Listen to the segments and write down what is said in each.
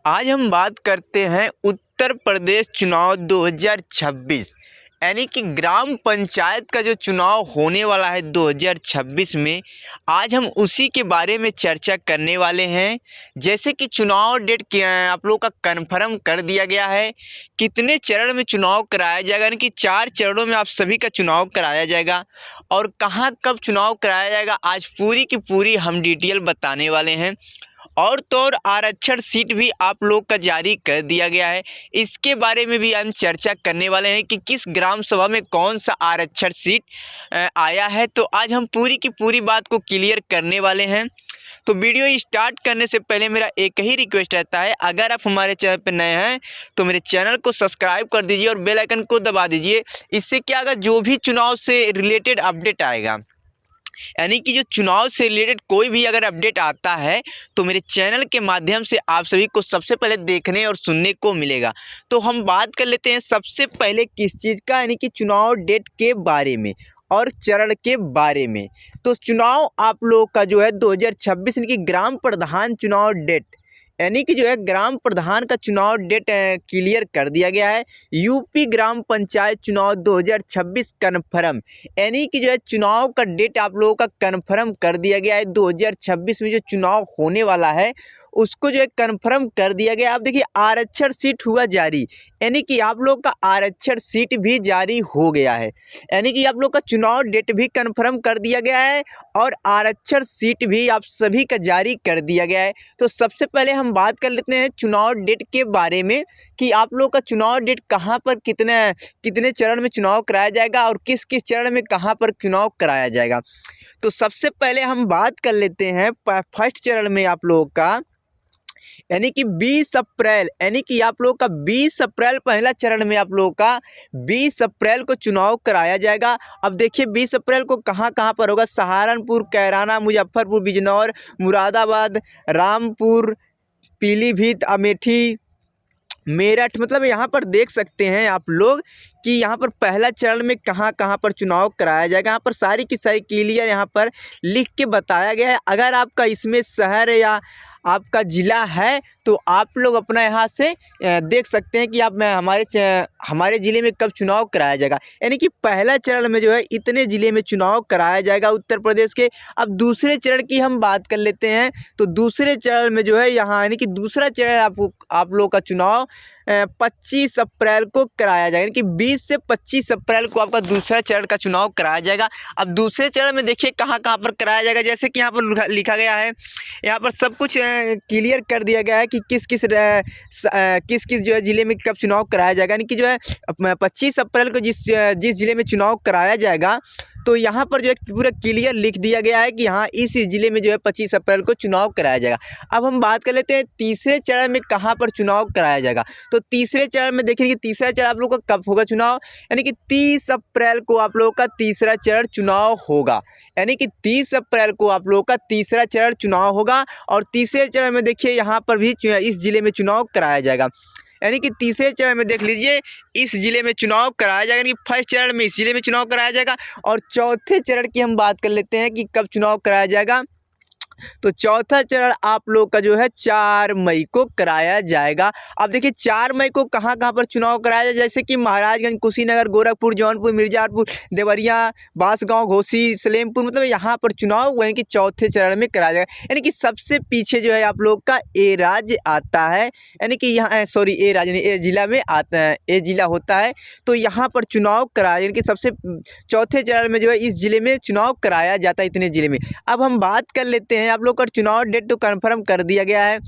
आज हम बात करते हैं उत्तर प्रदेश चुनाव 2026 यानी कि ग्राम पंचायत का जो चुनाव होने वाला है 2026 में। आज हम उसी के बारे में चर्चा करने वाले हैं। जैसे कि चुनाव डेट क्या है, आप लोगों का कन्फर्म कर दिया गया है। कितने चरण में चुनाव कराया जाएगा, यानी कि 4 चरणों में आप सभी का चुनाव कराया जाएगा और कहाँ कब चुनाव कराया जाएगा, आज पूरी की पूरी हम डिटेल बताने वाले हैं। और तो और आरक्षण सीट भी आप लोग का जारी कर दिया गया है, इसके बारे में भी हम चर्चा करने वाले हैं कि किस ग्राम सभा में कौन सा आरक्षण सीट आया है। तो आज हम पूरी की पूरी बात को क्लियर करने वाले हैं। तो वीडियो स्टार्ट करने से पहले मेरा एक ही रिक्वेस्ट रहता है, अगर आप हमारे चैनल पर नए हैं तो मेरे चैनल को सब्सक्राइब कर दीजिए और बेल आइकन को दबा दीजिए। इससे क्या होगा, जो भी चुनाव से रिलेटेड अपडेट आएगा, यानी कि जो चुनाव से रिलेटेड कोई भी अगर अपडेट आता है तो मेरे चैनल के माध्यम से आप सभी को सबसे पहले देखने और सुनने को मिलेगा। तो हम बात कर लेते हैं सबसे पहले किस चीज़ का, यानी कि चुनाव डेट के बारे में और चरण के बारे में। तो चुनाव आप लोग का जो है 2026 यानी कि ग्राम प्रधान चुनाव डेट, यानी कि जो है ग्राम प्रधान का चुनाव डेट क्लियर कर दिया गया है। यूपी ग्राम पंचायत चुनाव 2026 कन्फर्म, यानी कि जो है चुनाव का डेट आप लोगों का कन्फर्म कर दिया गया है। 2026 में जो चुनाव होने वाला है उसको जो है कन्फर्म कर दिया गया। अब देखिए आरक्षण सीट हुआ जारी, यानी कि आप लोग का आरक्षण सीट भी जारी हो गया है, यानी कि आप लोग का चुनाव डेट भी कन्फर्म कर दिया गया है और आरक्षण सीट भी आप सभी का जारी कर दिया गया है। तो सबसे पहले हम बात कर लेते हैं चुनाव डेट के बारे में कि आप लोग का चुनाव डेट कहाँ पर कितने चरण में चुनाव कराया जाएगा और किस किस चरण में कहाँ पर चुनाव कराया जाएगा। तो सबसे पहले हम बात कर लेते हैं फर्स्ट चरण में आप लोगों का, यानी कि 20 अप्रैल, यानी कि आप लोग का 20 अप्रैल पहला चरण में आप लोगों का 20 अप्रैल को चुनाव कराया जाएगा। अब देखिए 20 अप्रैल को कहाँ कहाँ पर होगा, सहारनपुर, कैराना, मुजफ्फरपुर, बिजनौर, मुरादाबाद, रामपुर, पीलीभीत, अमेठी, मेरठ, मतलब यहाँ पर देख सकते हैं आप लोग कि यहाँ पर पहला चरण में कहाँ कहाँ पर चुनाव कराया जाएगा। यहाँ पर सारी की सारी क्लियर यहाँ पर लिख के बताया गया है। अगर आपका इसमें शहर या आपका ज़िला है तो आप लोग अपना यहाँ से देख सकते हैं कि आप हमारे ज़िले में कब चुनाव कराया जाएगा। यानी कि पहला चरण में जो है इतने ज़िले में चुनाव कराया जाएगा उत्तर प्रदेश के। अब दूसरे चरण की हम बात कर लेते हैं। तो दूसरे चरण में जो है यहाँ, यानी कि दूसरा चरण आप लोग का चुनाव 25 अप्रैल को कराया जाएगा, यानी कि 20 से 25 अप्रैल को आपका दूसरा चरण का चुनाव कराया जाएगा। अब दूसरे चरण में देखिए कहाँ कहाँ पर कराया जाएगा, जैसे कि यहाँ पर लिखा गया है, यहाँ पर सब कुछ क्लियर कर दिया गया है कि किस किस जो है ज़िले में कब चुनाव कराया जाएगा। यानी कि जो है 25 अप्रैल को जिस ज़िले में चुनाव कराया जाएगा तो यहाँ पर जो है पूरा क्लियर लिख दिया गया है कि हाँ इस ज़िले में जो है 25 अप्रैल को चुनाव कराया जाएगा। अब हम बात कर लेते हैं तीसरे चरण में कहाँ पर चुनाव कराया जाएगा। तो तीसरे चरण में देखिए कि तीसरा चरण आप लोगों का कब होगा चुनाव, यानी कि 30 अप्रैल को आप लोगों का तीसरा चरण चुनाव होगा, यानी कि 30 अप्रैल को आप लोगों का तीसरा चरण चुनाव होगा। और तीसरे चरण में देखिए यहाँ पर भी इस ज़िले में चुनाव कराया जाएगा, यानी कि तीसरे चरण में देख लीजिए इस ज़िले में चुनाव कराया जाएगा, यानी कि फर्स्ट चरण में इस ज़िले में चुनाव कराया जाएगा। और चौथे चरण की हम बात कर लेते हैं कि कब चुनाव कराया जाएगा। तो चौथा चरण आप लोग का जो है 4 मई को कराया जाएगा। अब देखिए 4 मई को कहाँ कहाँ पर चुनाव कराया जाए, जैसे कि महाराजगंज, कुशीनगर, गोरखपुर, जौनपुर, मिर्जापुर, देवरिया, बांसगांव, घोसी, सलेमपुर, मतलब यहाँ पर चुनाव यानी कि चौथे चरण में कराया जाएगा। यानी कि सबसे पीछे जो है आप लोग का ए राज्य आता है, यानी कि यहाँ सॉरी ए राज्य नहीं, ए जिला में आता है, ए जिला होता है। तो यहाँ पर चुनाव कराया, यानी कि सबसे चौथे चरण में जो है इस जिले में चुनाव कराया जाता है, इतने जिले में। अब हम बात कर लेते हैं, आप लोग का चुनाव डेट तो कन्फर्म कर दिया गया है।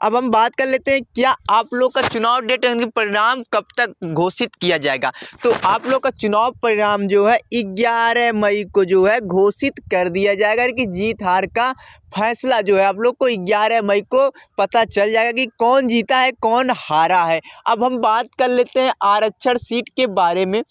अब हम बात कर लेते हैं क्या आप लोग का चुनाव डेट परिणाम कब तक घोषित किया जाएगा। तो आप लोग का चुनाव परिणाम जो है 11 मई को जो है घोषित कर दिया जाएगा, कि जीत हार का फैसला जो है आप लोग को 11 मई को पता चल जाएगा कि कौन जीता है कौन हारा है। अब हम बात कर लेते हैं आरक्षण सीट के बारे में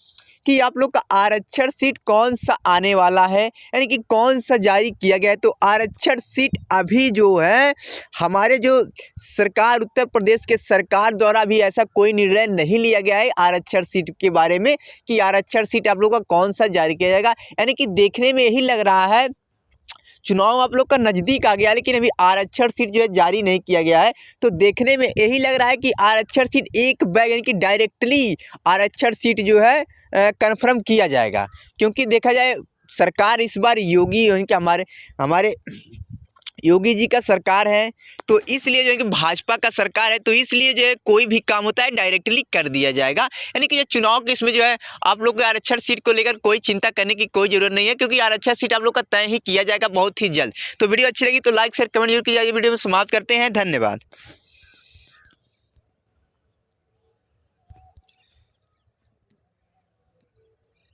कि आप लोग का आरक्षण सीट कौन सा आने वाला है, यानी कि कौन सा जारी किया गया है। तो आरक्षण सीट अभी जो है हमारे जो सरकार, उत्तर प्रदेश के सरकार द्वारा भी ऐसा कोई निर्णय नहीं लिया गया है आरक्षण सीट के बारे में कि आरक्षण सीट आप लोग का कौन सा जारी किया जाएगा। यानी कि देखने में यही लग रहा है चुनाव आप लोग का नज़दीक आ गया, लेकिन अभी आरक्षण सीट जो है जारी नहीं किया गया है। तो देखने में यही लग रहा है कि आरक्षण सीट एक बैग यानी कि डायरेक्टली आरक्षण सीट जो है कन्फर्म किया जाएगा, क्योंकि देखा जाए सरकार इस बार योगी यानी कि हमारे योगी जी का सरकार है, तो इसलिए जो है कि भाजपा का सरकार है, तो इसलिए जो है कोई भी काम होता है डायरेक्टली कर दिया जाएगा। यानी कि जो चुनाव के इसमें जो है आप लोग को आरक्षण सीट को लेकर कोई चिंता करने की कोई ज़रूरत नहीं है, क्योंकि आरक्षण सीट आप लोग का तय ही किया जाएगा बहुत ही जल्द। तो वीडियो अच्छी लगी तो लाइक शेयर कमेंट जरूर कीजिए। वीडियो में समाप्त करते हैं, धन्यवाद।